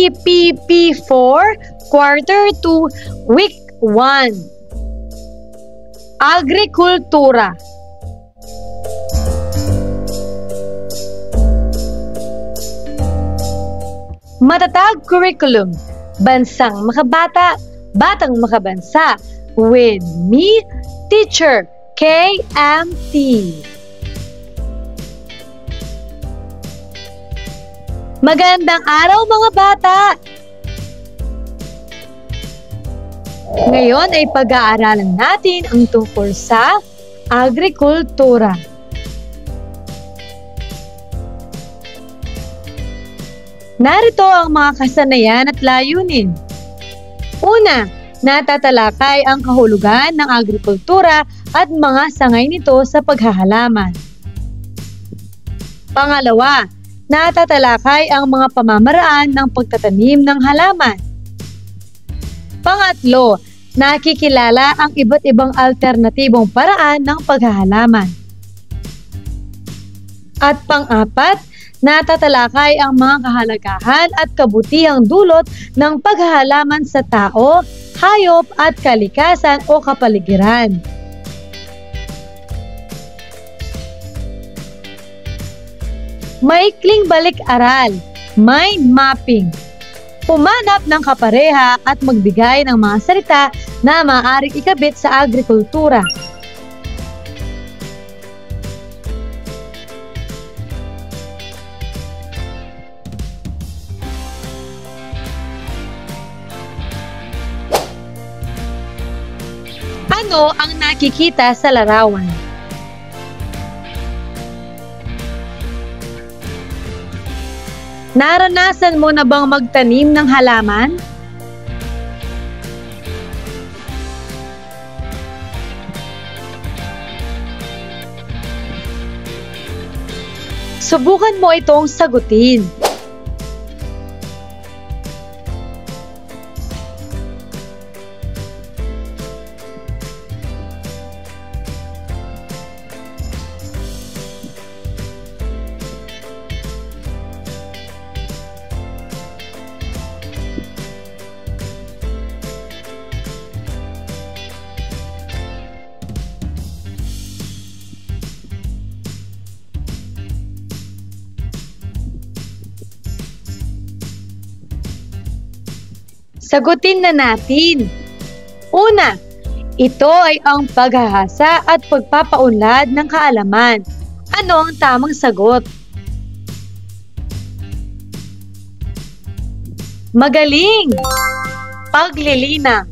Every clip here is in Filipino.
PPP4, Quarter 2, Week 1. Agrikultura. Matatag curriculum. Bansang makabata, batang makabansa. With me, Teacher KMT. Magandang araw mga bata! Ngayon ay pag-aaralan natin ang tungkol sa agrikultura. Narito ang mga kasanayan at layunin. Una, natatalakay ang kahulugan ng agrikultura at mga sangay nito sa paghahalaman. Pangalawa, natatalakay ang mga pamamaraan ng pagtatanim ng halaman. Pangatlo, nakikilala ang iba't ibang alternatibong paraan ng paghahalaman. At pang-apat, natatalakay ang mga kahalagahan at kabutihang dulot ng paghahalaman sa tao, hayop at kalikasan o kapaligiran. Maikling balik-aral, mind mapping. Humanap ng kapareha at magbigay ng mga salita na maaaring ikabit sa agrikultura. Ano ang nakikita sa larawan? Naranasan mo na bang magtanim ng halaman? Subukan mo itong sagutin. Sagutin na natin. Una, ito ay ang paghahasa at pagpapaunlad ng kaalaman. Ano ang tamang sagot? Magaling! Paglilinang.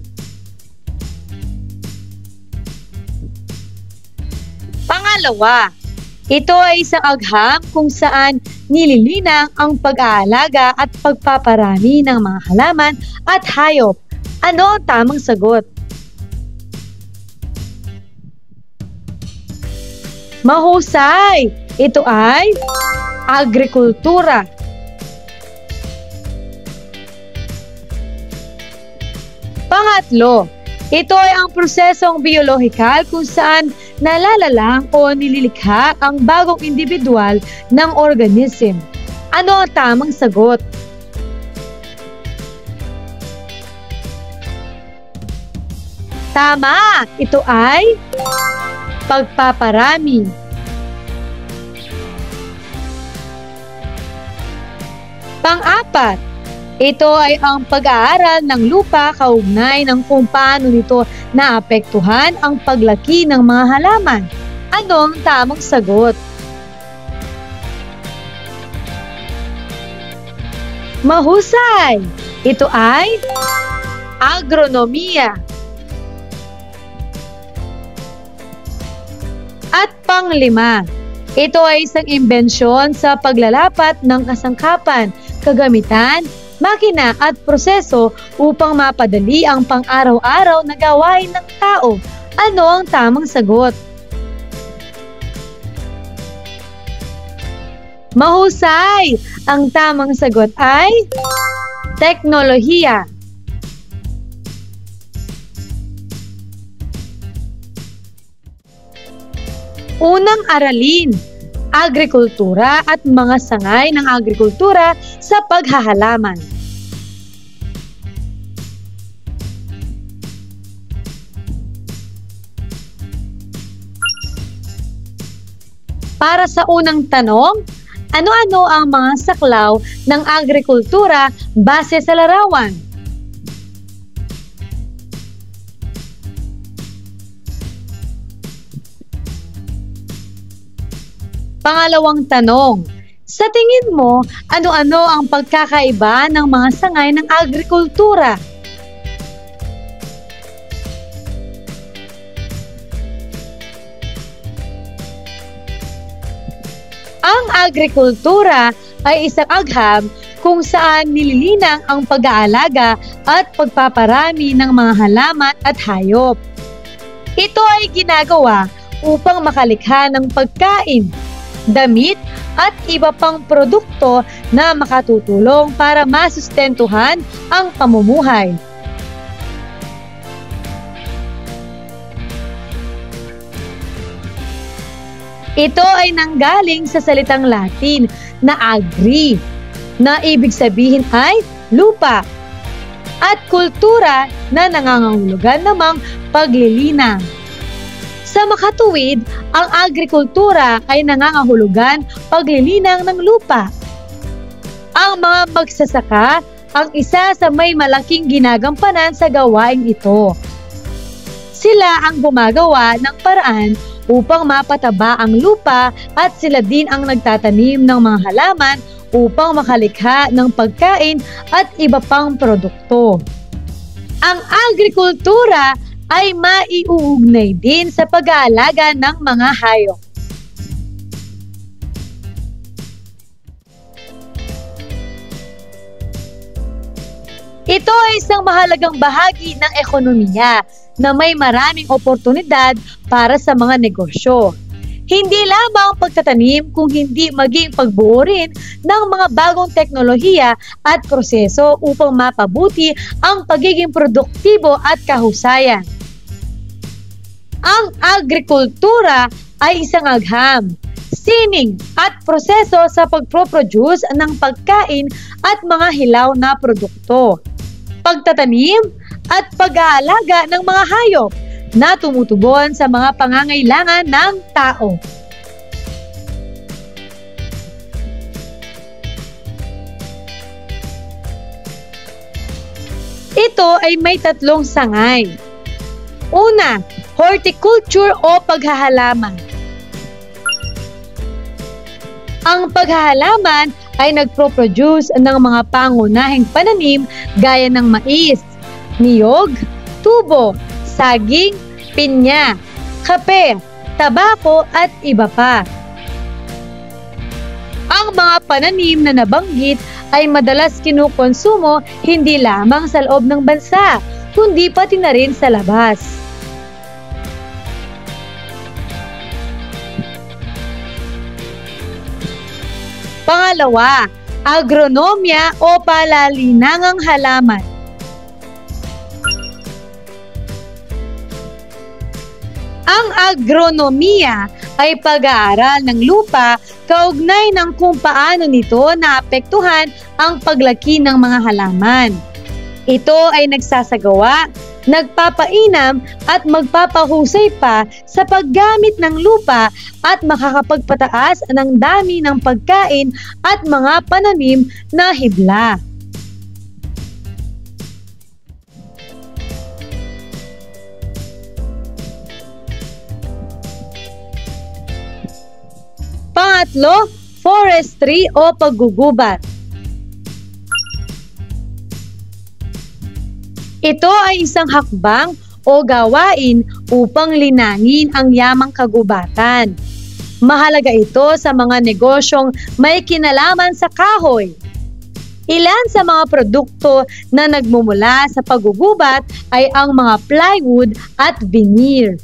Pangalawa, ito ay isang agham kung saan nililinang ang pag-aalaga at pagpaparami ng mga halaman at hayop. Ano ang tamang sagot? Mahusay! Ito ay agrikultura. Pangatlo, ito ay ang prosesong biolohikal kung saan nalalalang o nililikha ang bagong individual ng organism. Ano ang tamang sagot? Tama! Ito ay pagpaparami. Pang-apat, ito ay ang pag-aaral ng lupa kaugnay ng kung paano nito naapektuhan ang paglaki ng mga halaman. Ano ang tamang sagot? Mahusay! Ito ay agronomiya. At pang-lima, ito ay isang imbensyon sa paglalapat ng kasangkapan, kagamitan, makina at proseso upang mapadali ang pang-araw-araw na gawain ng tao. Ano ang tamang sagot? Mahusay! Ang tamang sagot ay teknolohiya. Unang aralin, agrikultura at mga sangay ng agrikultura sa paghahalaman. Para sa unang tanong, ano-ano ang mga saklaw ng agrikultura base sa larawan? Pangalawang tanong, sa tingin mo, ano-ano ang pagkakaiba ng mga sangay ng agrikultura? Ang agrikultura ay isang agham kung saan nililinang ang pag-aalaga at pagpaparami ng mga halaman at hayop. Ito ay ginagawa upang makalikha ng pagkain, damit at iba pang produkto na makatutulong para masustentuhan ang pamumuhay. Ito ay nanggaling sa salitang Latin na agri, na ibig sabihin ay lupa, at kultura na nangangahulugan namang paglilinang. Sa makatuwid, ang agrikultura ay nangangahulugan paglilinang ng lupa. Ang mga magsasaka ang isa sa may malaking ginagampanan sa gawaing ito. Sila ang gumagawa ng paraan upang mapataba ang lupa at sila din ang nagtatanim ng mga halaman upang makalikha ng pagkain at iba pang produkto. Ang agrikultura ay maiuugnay din sa pag-aalaga ng mga hayop. Ito ay isang mahalagang bahagi ng ekonomiya na may maraming oportunidad para sa mga negosyo. Hindi lamang pagtatanim kung hindi maging pagbuo rin ng mga bagong teknolohiya at proseso upang mapabuti ang pagiging produktibo at kahusayan. Ang agrikultura ay isang agham, sining at proseso sa pagproproduce ng pagkain at mga hilaw na produkto, pagtatanim at pag-aalaga ng mga hayop na tumutugon sa mga pangangailangan ng tao. Ito ay may tatlong sangay. Una, horticulture o paghahalaman. Ang paghahalaman ay nagproproduce ng mga pangunahing pananim gaya ng mais, niyog, tubo, saging, pinya, kape, tabako at iba pa. Ang mga pananim na nabanggit ay madalas kinukonsumo hindi lamang sa loob ng bansa, kundi pati na rin sa labas. Pangalawa, agronomya o palalinangang halaman. Ang agronomiya ay pag-aaral ng lupa kaugnay ng kung paano nito naapektuhan ang paglaki ng mga halaman. Ito ay nagsasagawa, nagpapainam at magpapahusay pa sa paggamit ng lupa at makakapagpataas ng dami ng pagkain at mga pananim na hibla. Pangatlo, forestry o paggugubat. Ito ay isang hakbang o gawain upang linangin ang yamang kagubatan. Mahalaga ito sa mga negosyong may kinalaman sa kahoy. Ilan sa mga produkto na nagmumula sa paggugubat ay ang mga plywood at veneer.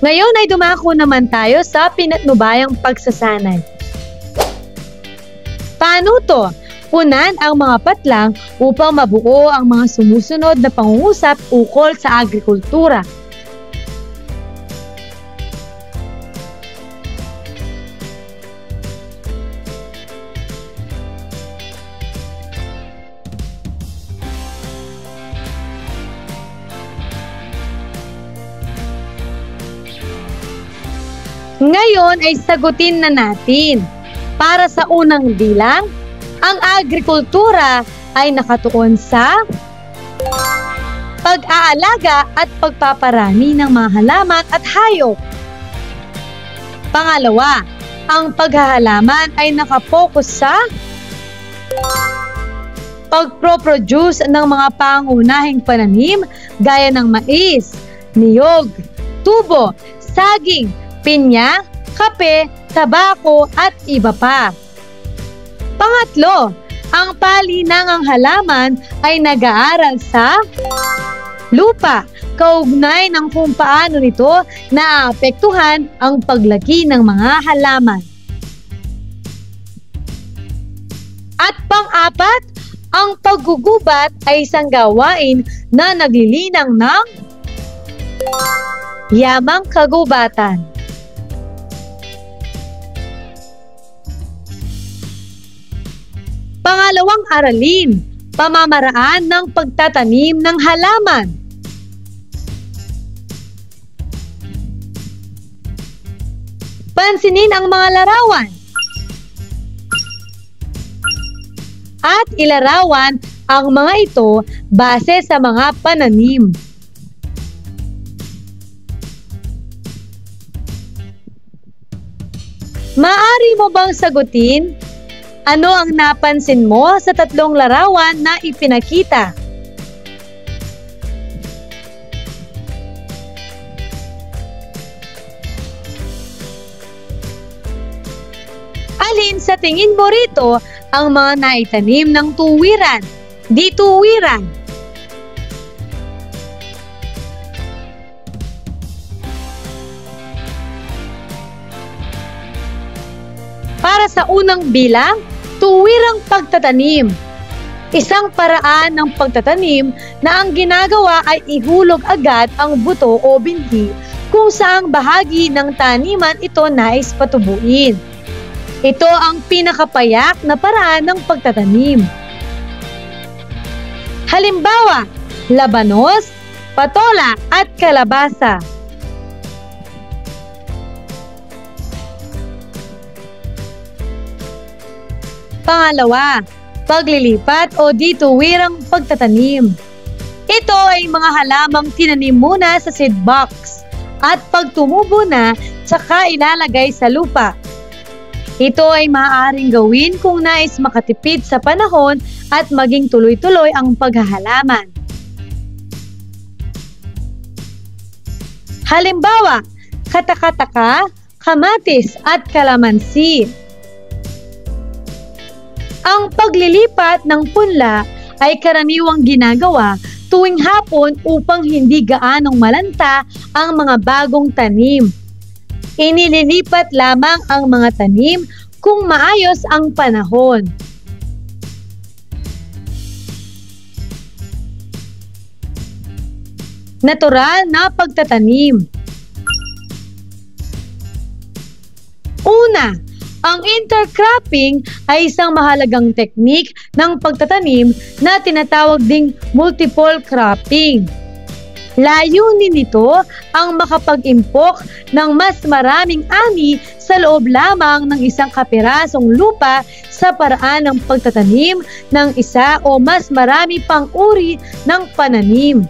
Ngayon ay dumako naman tayo sa pinatnubayang pagsasanay. Paano to? Punan ang mga patlang upang mabuo ang mga sumusunod na pangungusap ukol sa agrikultura. Ngayon ay sagutin na natin. Para sa unang bilang, ang agrikultura ay nakatuon sa pag-aalaga at pagpaparami ng mga halaman at hayop. Pangalawa, ang paghahalaman ay nakapokus sa pagproproduce ng mga pangunahing pananim gaya ng mais, niyog, tubo, saging, pinya, kape, tabako at iba pa. Pangatlo, ang palinangang halaman ay nag-aaral sa lupa, kaugnay ng kung paano nito naaapektuhan ang paglaki ng mga halaman. At pang-apat, ang paggugubat ay isang gawain na naglilinang ng yamang kagubatan. Pangalawang aralin, pamamaraan ng pagtatanim ng halaman. Pansinin ang mga larawan at ilarawan ang mga ito base sa mga pananim. Maaari mo bang sagutin ano ang napansin mo sa tatlong larawan na ipinakita? Alin sa tingin mo rito ang mga naitanim ng tuwiran? Di tuwiran. Para sa unang bilang, tuwirang pagtatanim. Isang paraan ng pagtatanim na ang ginagawa ay ihulog agad ang buto o binhi kung saang bahagi ng taniman ito nais patubuin. Ito ang pinakapayak na paraan ng pagtatanim. Halimbawa, labanos, patola at kalabasa. Pangalawa, paglilipat o dituwirang pagtatanim. Ito ay mga halamang tinanim muna sa seed box at pag tumubo na, tsaka ilalagay sa lupa. Ito ay maaaring gawin kung nais makatipid sa panahon at maging tuloy-tuloy ang paghahalaman. Halimbawa, katakataka, kamatis at kalamansi. Ang paglilipat ng punla ay karaniwang ginagawa tuwing hapon upang hindi gaanong malanta ang mga bagong tanim. Inililipat lamang ang mga tanim kung maayos ang panahon. Natural na pagtatanim. Una, ang intercropping ay isang mahalagang teknik ng pagtatanim na tinatawag ding multiple cropping. Layunin nito ang makapag-impok ng mas maraming ani sa loob lamang ng isang kapirasong lupa sa paraan ng pagtatanim ng isa o mas marami pang uri ng pananim.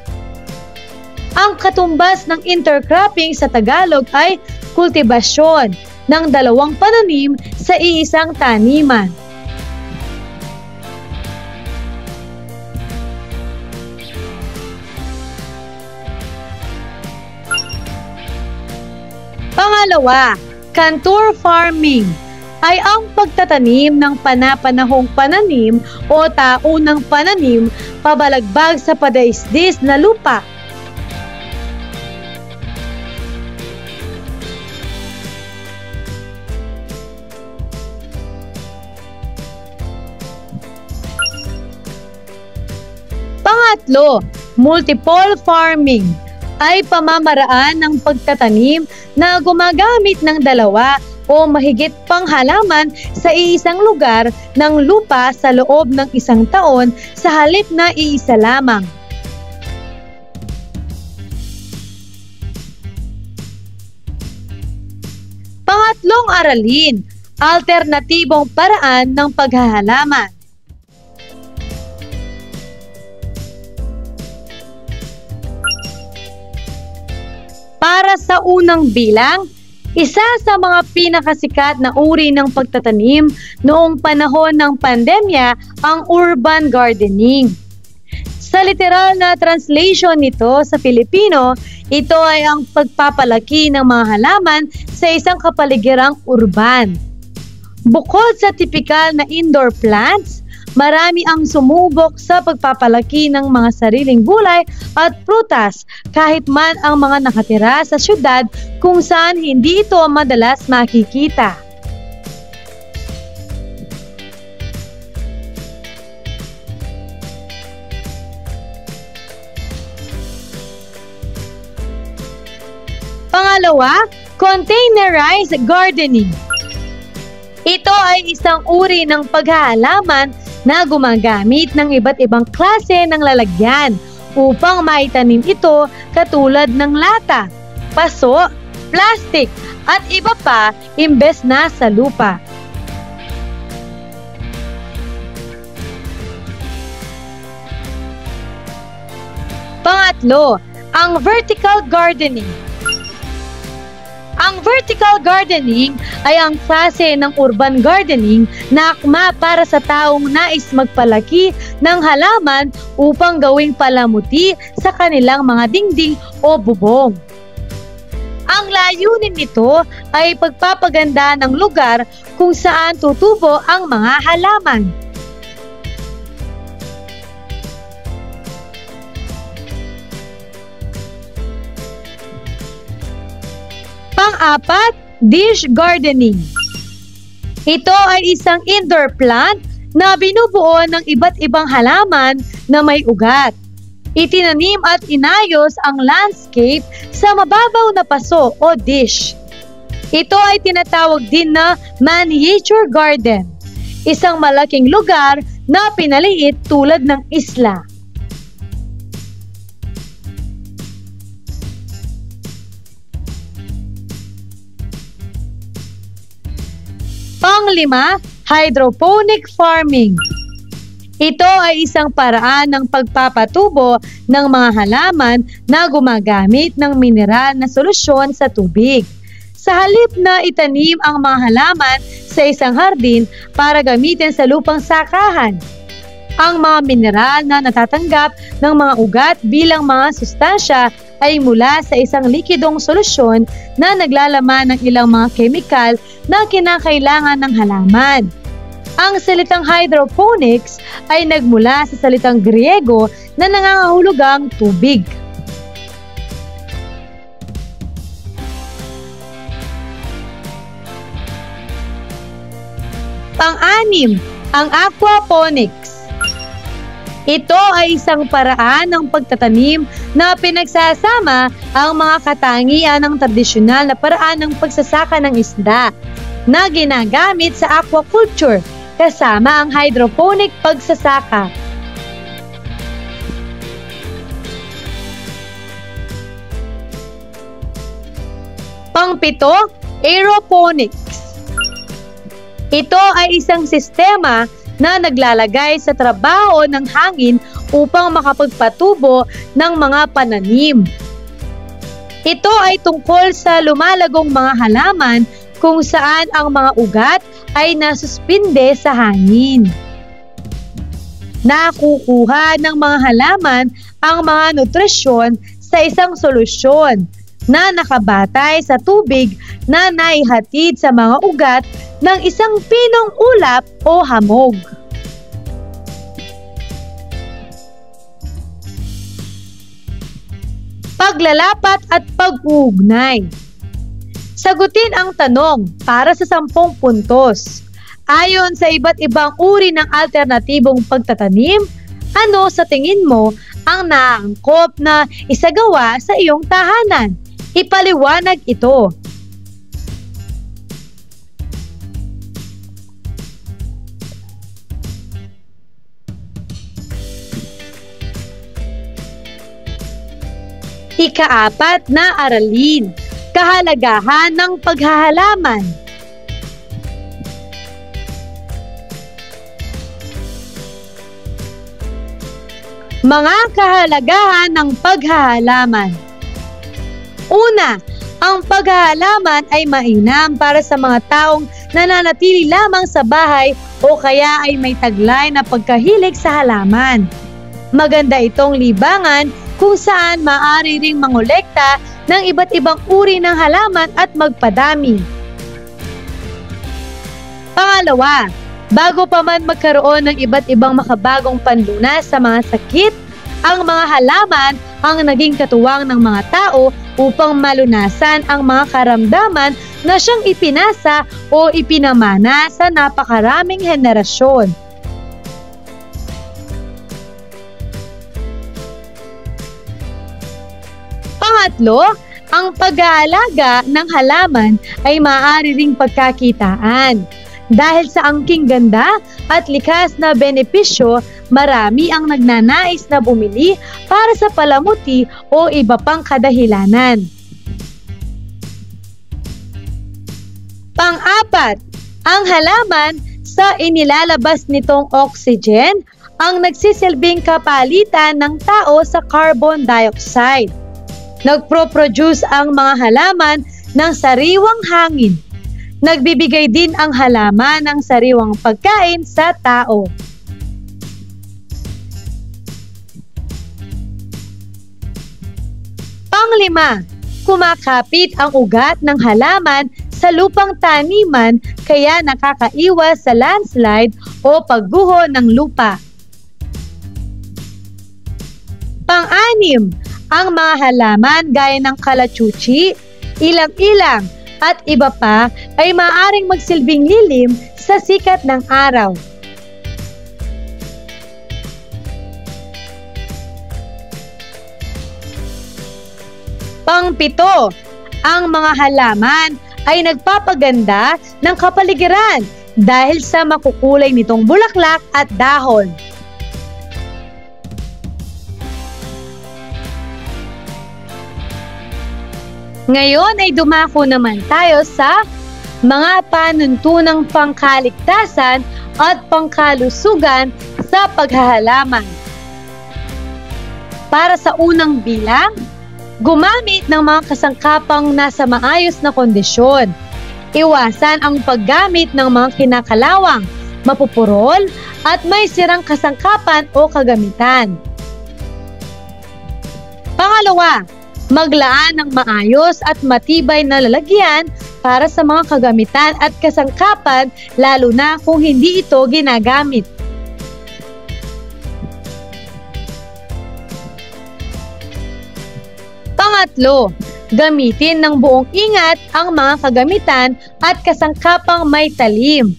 Ang katumbas ng intercropping sa Tagalog ay kultibasyon ng dalawang pananim sa iisang taniman. Pangalawa, contour farming ay ang pagtatanim ng panapanahong pananim o taunang pananim pabalagbag sa padaisdis na lupa. Pangatlo, multiple farming ay pamamaraan ng pagtatanim na gumagamit ng dalawa o mahigit pang halaman sa iisang lugar ng lupa sa loob ng isang taon sa halip na iisa lamang. Pangatlong aralin, alternatibong paraan ng paghahalaman. Para sa unang bilang, isa sa mga pinakasikat na uri ng pagtatanim noong panahon ng pandemya ang urban gardening. Sa literal na translation nito sa Filipino, ito ay ang pagpapalaki ng mga halaman sa isang kapaligirang urban. Bukod sa tipikal na indoor plants, marami ang sumubok sa pagpapalaki ng mga sariling gulay at prutas kahit man ang mga nakatira sa syudad kung saan hindi ito madalas makikita. Pangalawa, containerized gardening. Ito ay isang uri ng paghahalaman na gumagamit ng iba't ibang klase ng lalagyan upang maitanim ito katulad ng lata, paso, plastic at iba pa imbes na sa lupa. Pangatlo, ang vertical gardening. Ang vertical gardening ay ang klase ng urban gardening na akma para sa taong nais magpalaki ng halaman upang gawing palamuti sa kanilang mga dingding o bubong. Ang layunin nito ay pagpapaganda ng lugar kung saan tutubo ang mga halaman. Pang-apat, dish gardening. Ito ay isang indoor plant na binubuo ng iba't ibang halaman na may ugat. Itinanim at inayos ang landscape sa mababaw na paso o dish. Ito ay tinatawag din na miniature garden, isang malaking lugar na pinaliit tulad ng isla. Panglima, hydroponic farming. Ito ay isang paraan ng pagpapatubo ng mga halaman na gumagamit ng mineral na solusyon sa tubig. Sa halip na itanim ang mga halaman sa isang hardin para gamitin sa lupang sakahan, ang mga mineral na natatanggap ng mga ugat bilang mga sustansya ay mula sa isang likidong solusyon na naglalaman ng ilang mga kemikal na kinakailangan ng halaman. Ang salitang hydroponics ay nagmula sa salitang Griego na nangangahulugang tubig. Pang-anim, ang aquaponics. Ito ay isang paraan ng pagtatanim na pinagsasama ang mga katangian ng tradisyonal na paraan ng pagsasaka ng isda na ginagamit sa aquaculture kasama ang hydroponic pagsasaka. Pang-pito, aeroponics. Ito ay isang sistema na naglalagay sa trabaho ng hangin upang makapagpatubo ng mga pananim. Ito ay tungkol sa lumalagong mga halaman kung saan ang mga ugat ay nasuspinde sa hangin. Nakukuha ng mga halaman ang mga nutrisyon sa isang solusyon na nakabatay sa tubig na naihatid sa mga ugat ng isang pinong ulap o hamog. Paglalapat at pag-uugnay. Sagutin ang tanong para sa 10 puntos. Ayon sa iba't ibang uri ng alternatibong pagtatanim, ano sa tingin mo ang naangkop na isagawa sa iyong tahanan? Ipaliwanag ito. Ika-4 na aralin, kahalagahan ng paghahalaman. Mga kahalagahan ng paghahalaman. Una, ang paghahalaman ay mainam para sa mga taong nananatili lamang sa bahay o kaya ay may taglay na pagkahilig sa halaman. Maganda itong libangan kung saan maaari ring mangolekta ng iba't ibang uri ng halaman at magpadami. Pangalawa, bago pa man magkaroon ng iba't ibang makabagong panlunas sa mga sakit, ang mga halaman ang naging katuwang ng mga tao upang malunasan ang mga karamdaman na siyang ipinasa o ipinamana sa napakaraming henerasyon. Pangatlo, ang pag-aalaga ng halaman ay maaari ring pagkakitaan. Dahil sa angking ganda at likas na benepisyo, marami ang nagnanais na bumili para sa palamuti o iba pang kadahilanan. Pang-apat, ang halaman sa inilalabas nitong oxygen ang nagsisilbing kapalitan ng tao sa carbon dioxide. Nagpro-produce ang mga halaman ng sariwang hangin. Nagbibigay din ang halaman ng sariwang pagkain sa tao. Panglima, kumakapit ang ugat ng halaman sa lupang taniman kaya nakakaiwas sa landslide o pagguho ng lupa. Pang-anim, ang mga halaman gaya ng kalachuchi, ilang-ilang, at iba pa ay maaaring magsilbing lilim sa sikat ng araw. Pang-pito, ang mga halaman ay nagpapaganda ng kapaligiran dahil sa makukulay nitong bulaklak at dahon. Ngayon ay dumako naman tayo sa mga panuntunang pangkaligtasan at pangkalusugan sa paghahalaman. Para sa unang bilang, gumamit ng mga kasangkapang nasa maayos na kondisyon. Iwasan ang paggamit ng mga kinakalawang, mapupurol at may sirang kasangkapan o kagamitan. Pangalawa, maglaan ng maayos at matibay na lalagyan para sa mga kagamitan at kasangkapan lalo na kung hindi ito ginagamit. Pangatlo, gamitin ng buong ingat ang mga kagamitan at kasangkapang may talim.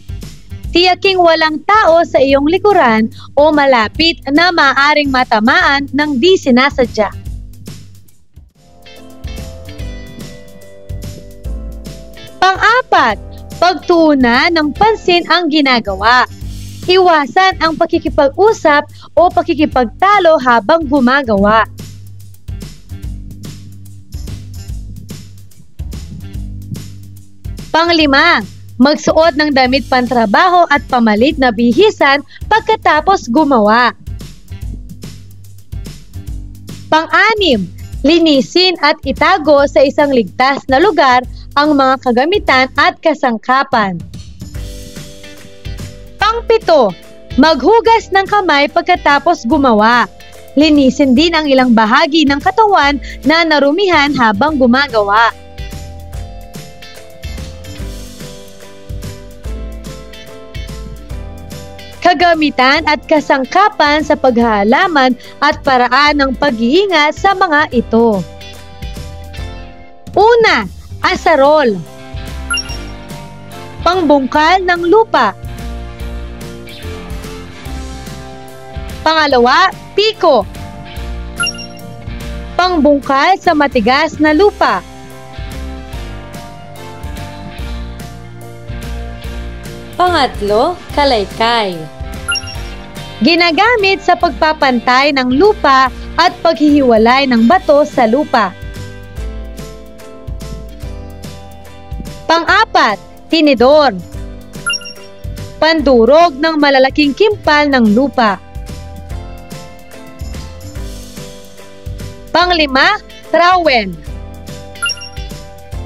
Tiyaking walang tao sa iyong likuran o malapit na maaaring matamaan ng di sinasadya. Pang-apat, pagtuunan ng pansin ang ginagawa. Iwasan ang pakikipag-usap o pakikipagtalo habang gumagawa. Panglima, magsuot ng damit pantrabaho at pamalit na bihisan pagkatapos gumawa. Pang-anim, linisin at itago sa isang ligtas na lugar ang mga kagamitan at kasangkapan. Pang-pito, maghugas ng kamay pagkatapos gumawa. Linisin din ang ilang bahagi ng katawan na narumihan habang gumagawa. Kagamitan at kasangkapan sa paghahalaman at paraan ng pag-iingat sa mga ito. Una, asarol. Pangbungkal ng lupa. Pangalawa, piko. Pangbungkal sa matigas na lupa. Pangatlo, kalaykay. Ginagamit sa pagpapantay ng lupa at paghihiwalay ng bato sa lupa. Pang-apat, tinidor. Pandurog ng malalaking kimpal ng lupa. Panglima, trowel.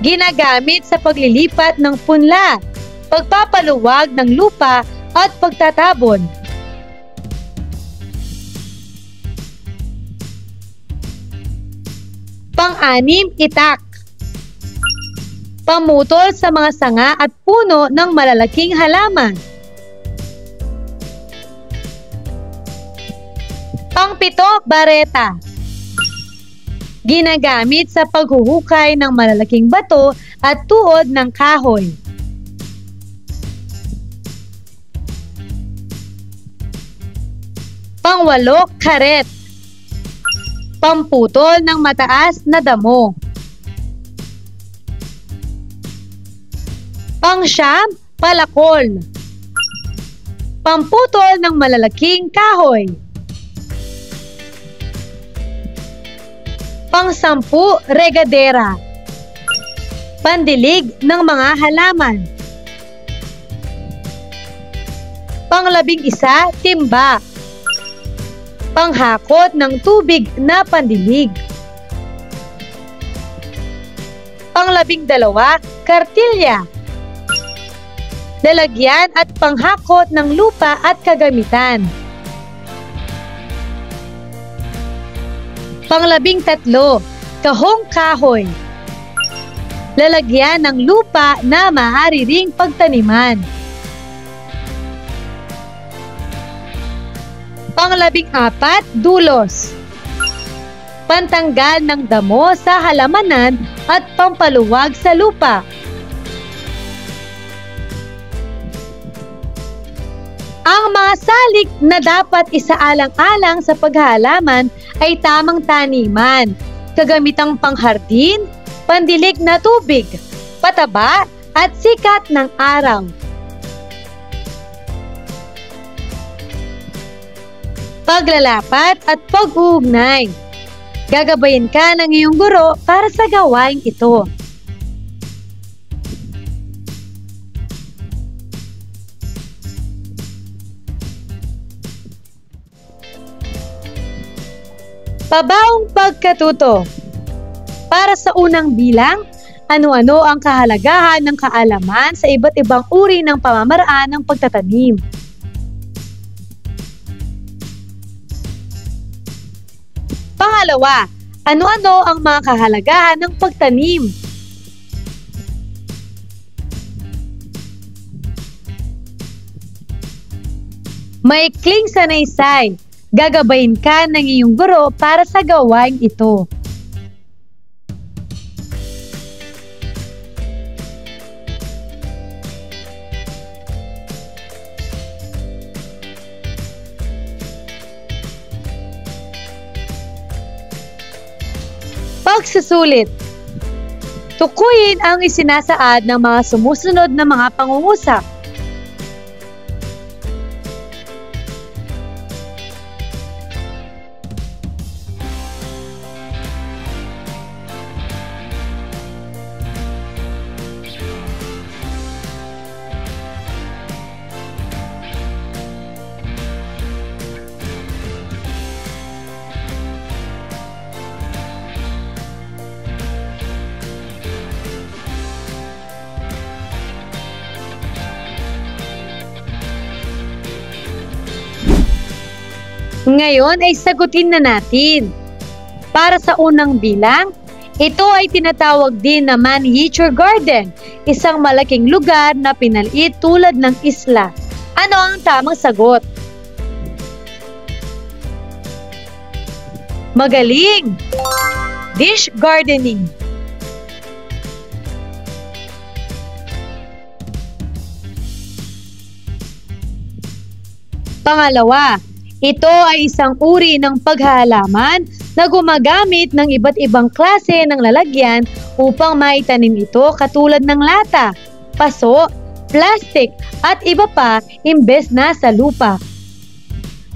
Ginagamit sa paglilipat ng punla, pagpapaluwag ng lupa at pagtatabon. Pang-anim, itak. Pamutol sa mga sanga at puno ng malalaking halaman. Pang-pito, bareta. Ginagamit sa paghuhukay ng malalaking bato at tuod ng kahoy. Pang-walo, karet. Pamputol ng mataas na damo. Pang-siyam, palakol. Pamputol ng malalaking kahoy. Pang-sampu, regadera. Pandilig ng mga halaman. Pang-labing-isa, timba. Panghakot ng tubig na pandilig. Pang-labing-dalawa, kartilya. Lalagyan at panghakot ng lupa at kagamitan. Pang-labing-tatlo, kahong kahoy. Lalagyan ng lupa na maaari ring pagtaniman. Pang-labing-apat, dulos. Pantanggal ng damo sa halamanan at pampaluwag sa lupa. Ang mga salik na dapat isaalang-alang sa paghahalaman ay tamang taniman, kagamitang panghardin, pandilig na tubig, pataba at sikat ng araw. Paglalapat at pag-uugnay. Gagabayan ka ng iyong guro para sa gawaing ito. Pabaong pagkatuto. Para sa unang bilang, ano-ano ang kahalagahan ng kaalaman sa iba't ibang uri ng pamamaraan ng pagtatanim? Pangalawa, ano-ano ang mga kahalagahan ng pagtanim? Maikling sanaysay. Gagabayin ka ng iyong guro para sa gawaing ito. Pagsusulit. Tukuyin ang isinasaad ng mga sumusunod na mga pangungusap. Ngayon ay sagutin na natin. Para sa unang bilang, ito ay tinatawag din na miniature garden, isang malaking lugar na pinaliit tulad ng isla. Ano ang tamang sagot? Magaling! Dish gardening. Pangalawa, ito ay isang uri ng paghahalaman na gumagamit ng iba't ibang klase ng lalagyan upang maitanim ito katulad ng lata, paso, plastic at iba pa imbes na sa lupa.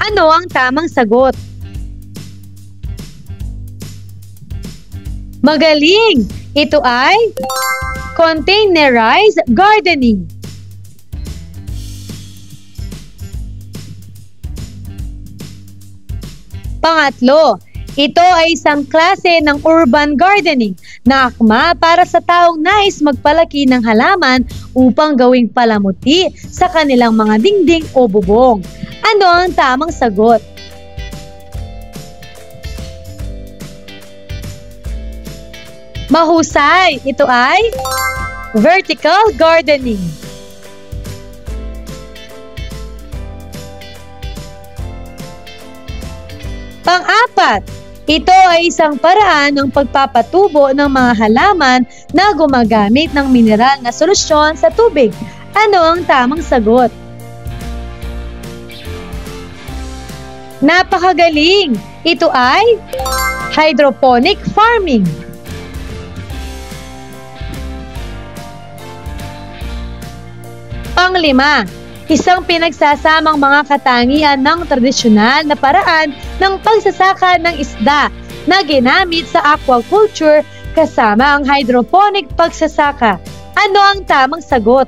Ano ang tamang sagot? Magaling! Ito ay containerized gardening. Pangatlo, Ito ay isang klase ng urban gardening na akma para sa taong nais magpalaki ng halaman upang gawing palamuti sa kanilang mga dingding o bubong. Ano ang tamang sagot? Mahusay! Ito ay vertical gardening. Pang-apat, ito ay isang paraan ng pagpapatubo ng mga halaman na gumagamit ng mineral na solusyon sa tubig. Ano ang tamang sagot? Napakagaling! Ito ay hydroponic farming. Pang-lima, isang pinagsasamang mga katangian ng tradisyonal na paraan ng pagsasaka ng isda na ginamit sa aquaculture kasama ang hydroponic pagsasaka. Ano ang tamang sagot?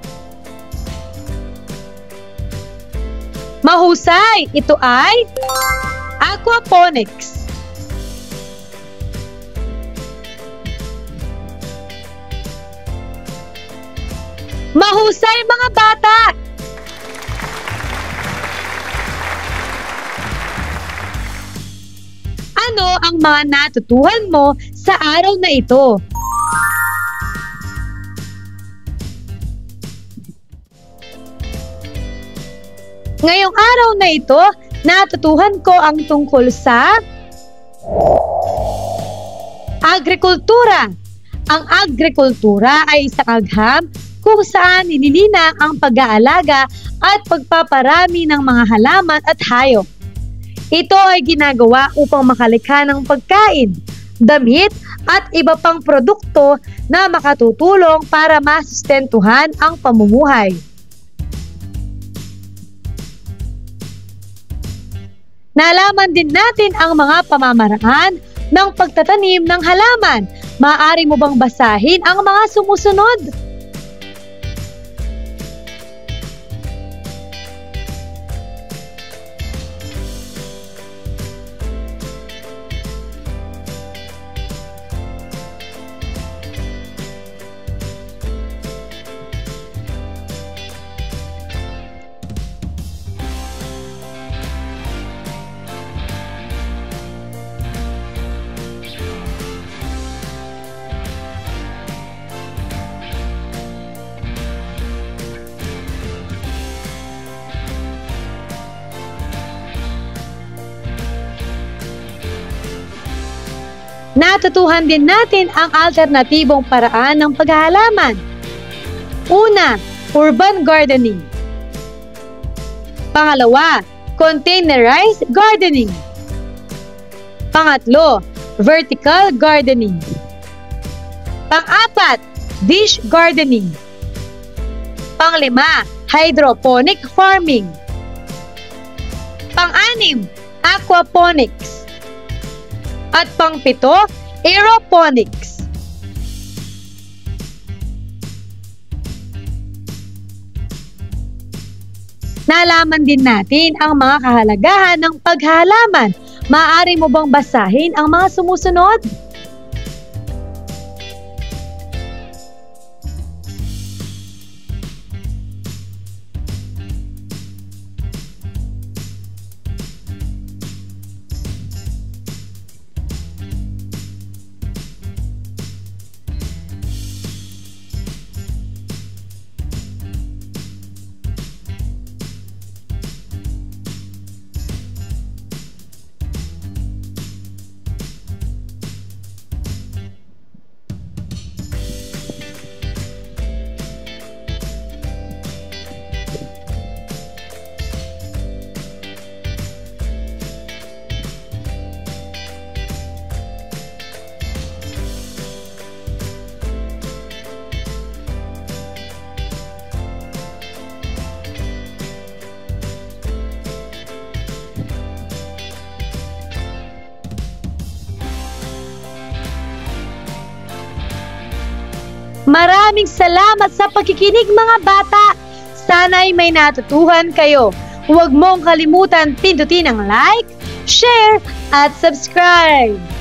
Mahusay! Ito ay aquaponics. Mahusay mga bata! Ano ang mga natutuhan mo sa araw na ito? Ngayong araw na ito, natutuhan ko ang tungkol sa agrikultura. Ang agrikultura ay isang agham kung saan nililinang ang pag-aalaga at pagpaparami ng mga halaman at hayop. Ito ay ginagawa upang makalikha ng pagkain, damit at iba pang produkto na makatutulong para masustentuhan ang pamumuhay. Nalaman din natin ang mga pamamaraan ng pagtatanim ng halaman. Maaari mo bang basahin ang mga sumusunod? Natutuhan din natin ang alternatibong paraan ng paghahalaman. Una, urban gardening. Pangalawa, containerized gardening. Pangatlo, vertical gardening. Pang-apat, dish gardening. Panglima, hydroponic farming. Pang-anim, aquaponics. At pang-pito, aeroponics. Nalaman din natin ang mga kahalagahan ng paghahalaman. Maaari mo bang basahin ang mga sumusunod? Maraming salamat sa pagkikinig mga bata. Sana'y may natutuhan kayo. Huwag mong kalimutan pindutin ang like, share, at subscribe!